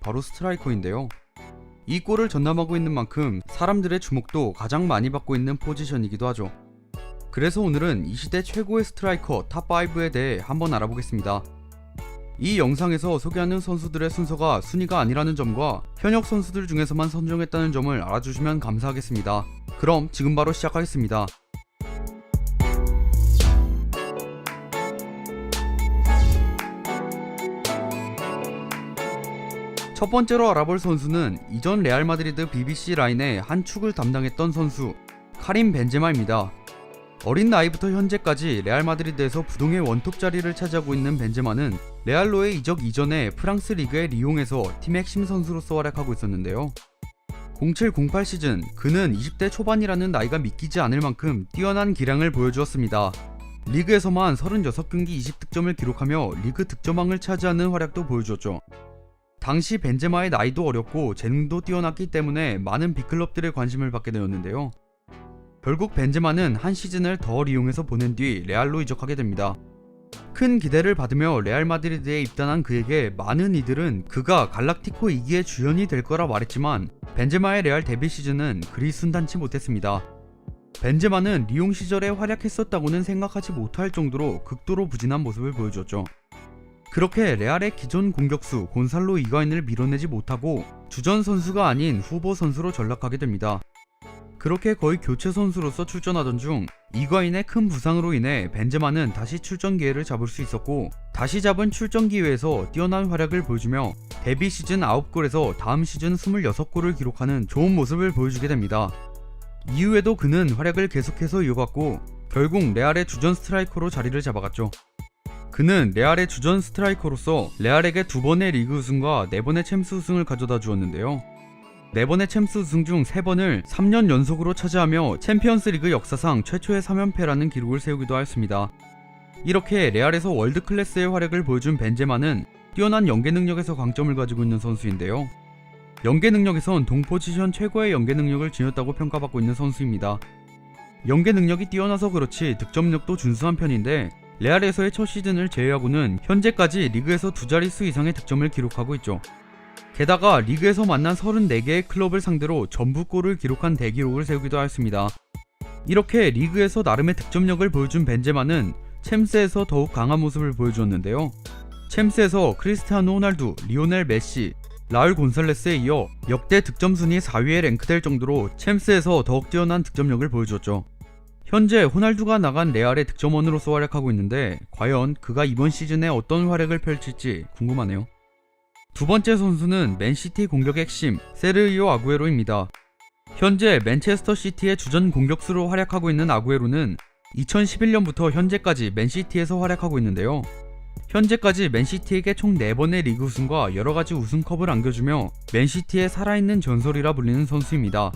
바로 스트라이커인데요. 이 골을 전담하고 있는 만큼 사람들의 주목도 가장 많이 받고 있는 포지션이기도 하죠. 그래서 오늘은 이 시대 최고의 스트라이커 탑5에 대해 한번 알아보겠습니다. 이 영상에서 소개하는 선수들의 순서가 순위가 아니라는 점과 현역 선수들 중에서만 선정했다는 점을 알아주시면 감사하겠습니다. 그럼 지금 바로 시작하겠습니다. 첫 번째로 알아볼 선수는 이전 레알 마드리드 BBC 라인의 한 축을 담당했던 선수 카림 벤제마입니다. 어린 나이부터 현재까지 레알 마드리드에서 부동의 원톱 자리를 차지하고 있는 벤제마는 레알로의 이적 이전에 프랑스 리그의 리옹에서 팀 핵심 선수로서 활약하고 있었는데요. 07-08 시즌 그는 20대 초반이라는 나이가 믿기지 않을 만큼 뛰어난 기량을 보여주었습니다. 리그에서만 36경기 20득점을 기록하며 리그 득점왕을 차지하는 활약도 보여주었죠. 당시 벤제마의 나이도 어렸고 재능도 뛰어났기 때문에 많은 빅클럽들의 관심을 받게 되었는데요. 결국 벤제마는 한 시즌을 더 리옹에서 보낸 뒤 레알로 이적하게 됩니다. 큰 기대를 받으며 레알 마드리드에 입단한 그에게 많은 이들은 그가 갈락티코 2기의 주연이 될 거라 말했지만 벤제마의 레알 데뷔 시즌은 그리 순탄치 못했습니다. 벤제마는 리옹 시절에 활약했었다고는 생각하지 못할 정도로 극도로 부진한 모습을 보여주었죠. 그렇게 레알의 기존 공격수 곤살로 이가인을 밀어내지 못하고 주전 선수가 아닌 후보 선수로 전락하게 됩니다. 그렇게 거의 교체 선수로서 출전하던 중 이가인의 큰 부상으로 인해 벤제마는 다시 출전 기회를 잡을 수 있었고 다시 잡은 출전 기회에서 뛰어난 활약을 보여주며 데뷔 시즌 9골에서 다음 시즌 26골을 기록하는 좋은 모습을 보여주게 됩니다. 이후에도 그는 활약을 계속해서 이어갔고 결국 레알의 주전 스트라이커로 자리를 잡아갔죠. 그는 레알의 주전 스트라이커로서 레알에게 2번의 리그 우승과 4번의 챔스 우승을 가져다 주었는데요. 4번의 챔스 우승 중 3번을 3년 연속으로 차지하며 챔피언스 리그 역사상 최초의 3연패라는 기록을 세우기도 하였습니다. 이렇게 레알에서 월드 클래스의 활약을 보여준 벤제마는 뛰어난 연계 능력에서 강점을 가지고 있는 선수인데요. 연계 능력에선 동포지션 최고의 연계 능력을 지녔다고 평가받고 있는 선수입니다. 연계 능력이 뛰어나서 그렇지 득점력도 준수한 편인데 레알에서의 첫 시즌을 제외하고는 현재까지 리그에서 2자릿수 이상의 득점을 기록하고 있죠. 게다가 리그에서 만난 34개의 클럽을 상대로 전부 골을 기록한 대기록을 세우기도 하였습니다. 이렇게 리그에서 나름의 득점력을 보여준 벤제마는 챔스에서 더욱 강한 모습을 보여주었는데요. 챔스에서 크리스티아노 호날두, 리오넬 메시, 라울 곤살레스에 이어 역대 득점 순위 4위에 랭크될 정도로 챔스에서 더욱 뛰어난 득점력을 보여주었죠. 현재 호날두가 나간 레알의 득점원으로서 활약하고 있는데 과연 그가 이번 시즌에 어떤 활약을 펼칠지 궁금하네요. 두 번째 선수는 맨시티 공격의 핵심 세르히오 아구에로입니다. 현재 맨체스터 시티의 주전 공격수로 활약하고 있는 아구에로는 2011년부터 현재까지 맨시티에서 활약하고 있는데요. 현재까지 맨시티에게 총 4번의 리그 우승과 여러가지 우승컵을 안겨주며 맨시티의 살아있는 전설이라 불리는 선수입니다.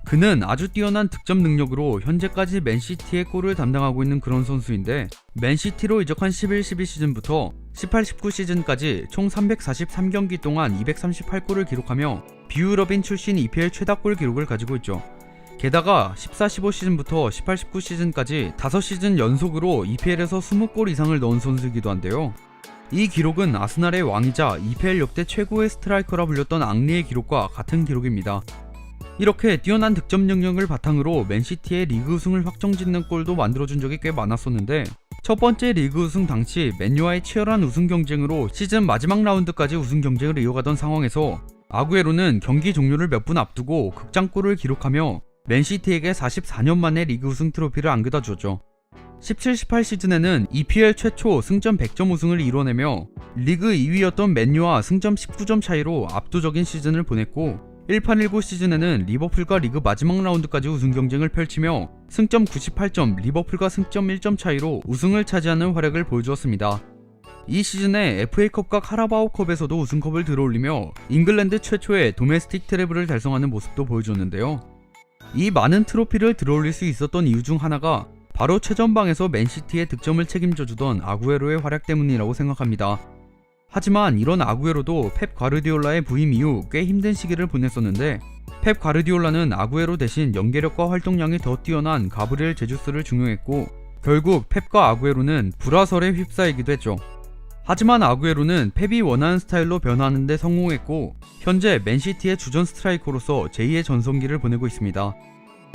그는 아주 뛰어난 득점 능력으로 현재까지 맨시티의 골을 담당하고 있는 그런 선수인데 맨시티로 이적한 11-12 시즌부터 18-19 시즌까지 총 343경기 동안 238골을 기록하며 비유럽인 출신 EPL 최다골 기록을 가지고 있죠. 게다가 14-15 시즌부터 18-19 시즌까지 5시즌 연속으로 EPL에서 20골 이상을 넣은 선수이기도 한데요. 이 기록은 아스날의 왕이자 EPL 역대 최고의 스트라이커라 불렸던 앙리의 기록과 같은 기록입니다. 이렇게 뛰어난 득점 능력을 바탕으로 맨시티의 리그 우승을 확정짓는 골도 만들어준 적이 꽤 많았었는데 첫 번째 리그 우승 당시 맨유와의 치열한 우승 경쟁으로 시즌 마지막 라운드까지 우승 경쟁을 이어가던 상황에서 아구에로는 경기 종료를 몇 분 앞두고 극장골을 기록하며 맨시티에게 44년 만에 리그 우승 트로피를 안겨다 주었죠. 17-18 시즌에는 EPL 최초 승점 100점 우승을 이뤄내며 리그 2위였던 맨유와 승점 19점 차이로 압도적인 시즌을 보냈고 18-19 시즌에는 리버풀과 리그 마지막 라운드까지 우승 경쟁을 펼치며 승점 98점, 리버풀과 승점 1점 차이로 우승을 차지하는 활약을 보여주었습니다. 이 시즌에 FA컵과 카라바오컵에서도 우승컵을 들어올리며 잉글랜드 최초의 도메스틱 트래블을 달성하는 모습도 보여줬는데요. 이 많은 트로피를 들어올릴 수 있었던 이유 중 하나가 바로 최전방에서 맨시티의 득점을 책임져주던 아구에로의 활약 때문이라고 생각합니다. 하지만 이런 아구에로도 펩 과르디올라의 부임 이후 꽤 힘든 시기를 보냈었는데 펩 과르디올라는 아구에로 대신 연계력과 활동량이 더 뛰어난 가브리엘 제주스를 중용했고 결국 펩과 아구에로는 불화설에 휩싸이기도 했죠. 하지만 아구에로는 펩이 원하는 스타일로 변화하는 데 성공했고 현재 맨시티의 주전 스트라이커로서 제2의 전성기를 보내고 있습니다.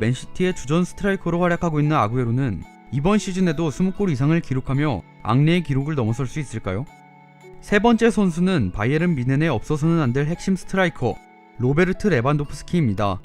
맨시티의 주전 스트라이커로 활약하고 있는 아구에로는 이번 시즌에도 20골 이상을 기록하며 앙리의 기록을 넘어설 수 있을까요? 세 번째 선수는 바이에른 뮌헨에 없어서는 안 될 핵심 스트라이커 로베르트 레반도프스키입니다.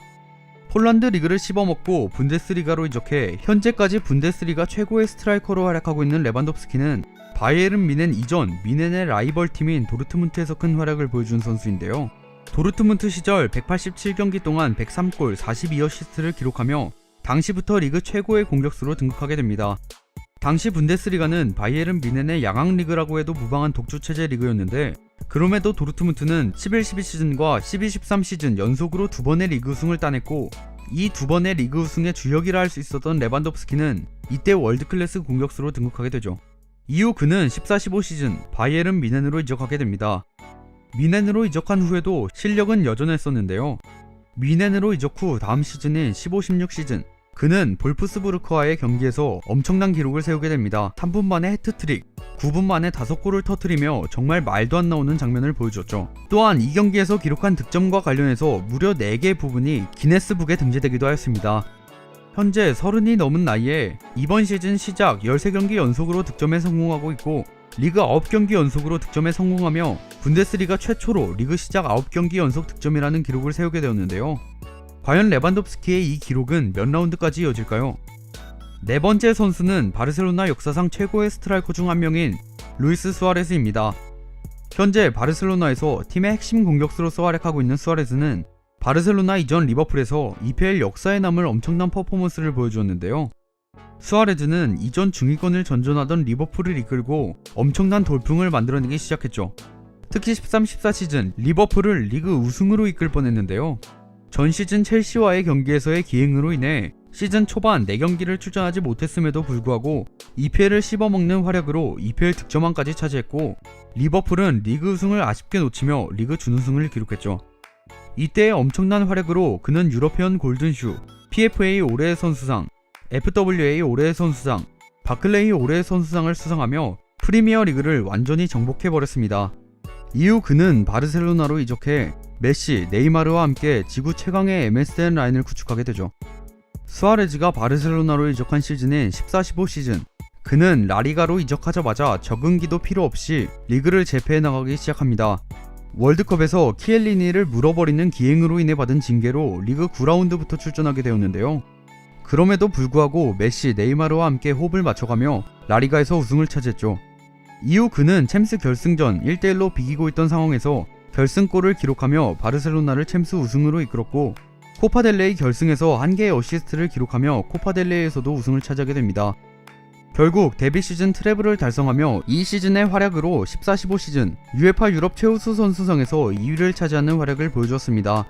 폴란드 리그를 씹어먹고 분데스리가로 이적해 현재까지 분데스리가 최고의 스트라이커로 활약하고 있는 레반도프스키는 바이에른 뮌헨 이전 뮌헨의 라이벌 팀인 도르트문트에서 큰 활약을 보여준 선수인데요. 도르트문트 시절 187경기 동안 103골 42어시스트를 기록하며 당시부터 리그 최고의 공격수로 등극하게 됩니다. 당시 분데스리가는 바이에른 뮌헨의 양학 리그라고 해도 무방한 독주 체제 리그였는데 그럼에도 도르트문트는 11-12 시즌과 12-13 시즌 연속으로 두 번의 리그 우승을 따냈고 이 두 번의 리그 우승의 주역이라 할 수 있었던 레반도프스키는 이때 월드클래스 공격수로 등극하게 되죠. 이후 그는 14-15 시즌 바이에른 뮌헨으로 이적하게 됩니다. 뮌헨으로 이적한 후에도 실력은 여전했었는데요. 뮌헨으로 이적 후 다음 시즌인 15-16 시즌 그는 볼프스부르크와의 경기에서 엄청난 기록을 세우게 됩니다. 3분 만에 해트트릭, 9분 만에 5골을 터뜨리며 정말 말도 안 나오는 장면을 보여줬죠. 또한 이 경기에서 기록한 득점과 관련해서 무려 4개의 부분이 기네스북에 등재되기도 하였습니다. 현재 30이 넘은 나이에 이번 시즌 시작 13경기 연속으로 득점에 성공하고 있고 리그 9경기 연속으로 득점에 성공하며 분데스리가 최초로 리그 시작 9경기 연속 득점이라는 기록을 세우게 되었는데요. 과연 레반도프스키의 이 기록은 몇 라운드까지 이어질까요? 네 번째 선수는 바르셀로나 역사상 최고의 스트라이커 중 한 명인 루이스 수아레스입니다. 현재 바르셀로나에서 팀의 핵심 공격수로서 활약하고 있는 수아레스는 바르셀로나 이전 리버풀에서 EPL 역사에 남을 엄청난 퍼포먼스를 보여주었는데요. 수아레즈는 이전 중위권을 전전하던 리버풀을 이끌고 엄청난 돌풍을 만들어내기 시작했죠. 특히 13-14 시즌 리버풀을 리그 우승으로 이끌 뻔했는데요. 전 시즌 첼시와의 경기에서의 기행으로 인해 시즌 초반 4경기를 출전하지 못했음에도 불구하고 EPL을 씹어먹는 활약으로 EPL 득점왕까지 차지했고 리버풀은 리그 우승을 아쉽게 놓치며 리그 준우승을 기록했죠. 이때의 엄청난 활약으로 그는 유러피언 골든슈, PFA 올해의 선수상, FWA 올해의 선수상, 바클레이 올해의 선수상을 수상하며 프리미어 리그를 완전히 정복해버렸습니다. 이후 그는 바르셀로나로 이적해 메시, 네이마르와 함께 지구 최강의 MSN 라인을 구축하게 되죠. 수아레즈가 바르셀로나로 이적한 시즌인 14-15 시즌 그는 라리가로 이적하자마자 적응기도 필요 없이 리그를 제패해 나가기 시작합니다. 월드컵에서 키엘리니를 물어버리는 기행으로 인해 받은 징계로 리그 9라운드부터 출전하게 되었는데요. 그럼에도 불구하고 메시, 네이마르와 함께 호흡을 맞춰가며 라리가에서 우승을 차지했죠. 이후 그는 챔스 결승전 1-1로 비기고 있던 상황에서 결승골을 기록하며 바르셀로나를 챔스 우승으로 이끌었고 코파델레이 결승에서 1개의 어시스트를 기록하며 코파델레이에서도 우승을 차지하게 됩니다. 결국 데뷔 시즌 트래블을 달성하며 이 시즌의 활약으로 14-15 시즌 UEFA 유럽 최우수 선수상에서 2위를 차지하는 활약을 보여주었습니다.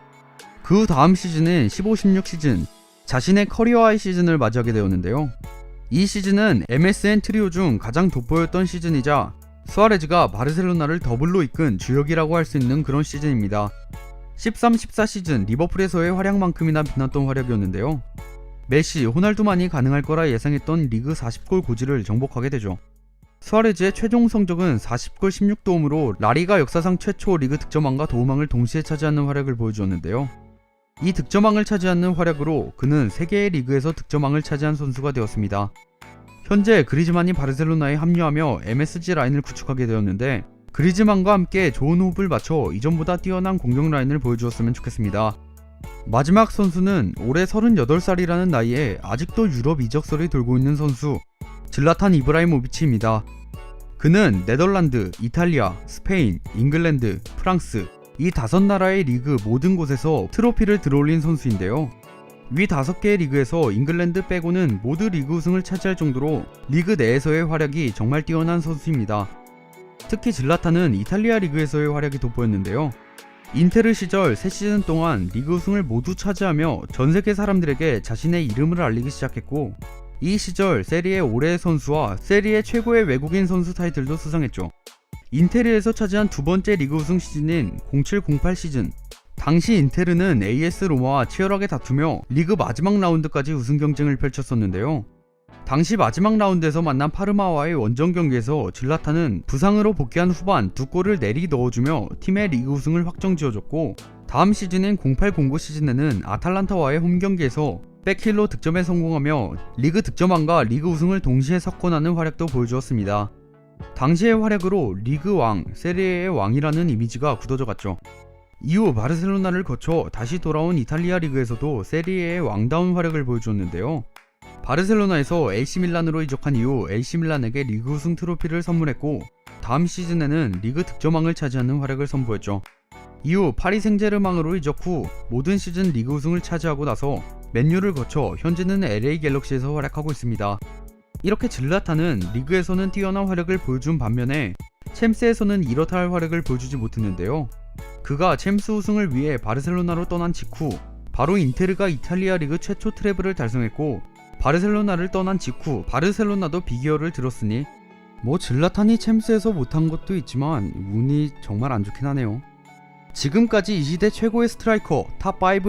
그 다음 시즌인 15-16 시즌 자신의 커리어 하이 시즌을 맞이하게 되었는데요. 이 시즌은 MSN 트리오 중 가장 돋보였던 시즌이자 수아레즈가 바르셀로나를 더블로 이끈 주역이라고 할 수 있는 그런 시즌입니다. 13-14 시즌 리버풀에서의 활약만큼이나 빛났던 활약이었는데요. 메시, 호날두만이 가능할 거라 예상했던 리그 40골 고지를 정복하게 되죠. 수아레즈의 최종 성적은 40골 16도움으로 라리가 역사상 최초 리그 득점왕과 도움왕을 동시에 차지하는 활약을 보여주었는데요. 이 득점왕을 차지하는 활약으로 그는 3개의 리그에서 득점왕을 차지한 선수가 되었습니다. 현재 그리즈만이 바르셀로나에 합류하며 MSG 라인을 구축하게 되었는데 그리즈만과 함께 좋은 호흡을 맞춰 이전보다 뛰어난 공격 라인을 보여주었으면 좋겠습니다. 마지막 선수는 올해 38살이라는 나이에 아직도 유럽 이적설이 돌고 있는 선수 질라탄 이브라이모비치입니다. 그는 네덜란드, 이탈리아, 스페인, 잉글랜드, 프랑스 이 5나라의 리그 모든 곳에서 트로피를 들어올린 선수인데요. 위 5개의 리그에서 잉글랜드 빼고는 모두 리그 우승을 차지할 정도로 리그 내에서의 활약이 정말 뛰어난 선수입니다. 특히 질라탄은 이탈리아 리그에서의 활약이 돋보였는데요. 인테르 시절 3시즌 동안 리그 우승을 모두 차지하며 전세계 사람들에게 자신의 이름을 알리기 시작했고 이 시절 세리에 올해의 선수와 세리에 최고의 외국인 선수 타이틀도 수상했죠. 인테르에서 차지한 두 번째 리그 우승 시즌인 07-08 시즌 당시 인테르는 AS 로마와 치열하게 다투며 리그 마지막 라운드까지 우승 경쟁을 펼쳤었는데요. 당시 마지막 라운드에서 만난 파르마와의 원정 경기에서 질라탄은 부상으로 복귀한 후반 2골을 내리 넣어주며 팀의 리그 우승을 확정지어줬고, 다음 시즌인 08-09 시즌에는 아탈란타와의 홈 경기에서 백힐로 득점에 성공하며 리그 득점왕과 리그 우승을 동시에 석권하는 활약도 보여주었습니다. 당시의 활약으로 리그 왕, 세리에의 왕이라는 이미지가 굳어져 갔죠. 이후 바르셀로나를 거쳐 다시 돌아온 이탈리아 리그에서도 세리에의 왕다운 활약을 보여주었는데요. 바르셀로나에서 AC밀란으로 이적한 이후 AC밀란에게 리그 우승 트로피를 선물했고, 다음 시즌에는 리그 득점왕을 차지하는 활약을 선보였죠. 이후 파리 생제르맹으로 이적 후 모든 시즌 리그 우승을 차지하고 나서 맨유를 거쳐 현재는 LA 갤럭시에서 활약하고 있습니다. 이렇게 질라탄은 리그에서는 뛰어난 활약을 보여준 반면에 챔스에서는 이렇다 할 활약을 보여주지 못했는데요. 그가 챔스 우승을 위해 바르셀로나로 떠난 직후 바로 인테르가 이탈리아 리그 최초 트래블을 달성했고, 바르셀로나를 떠난 직후 바르셀로나도 비기어를 들었으니 질라탄이 챔스에서 못한 것도 있지만 운이 정말 안 좋긴 하네요. 지금까지 이 시대 최고의 스트라이커 탑5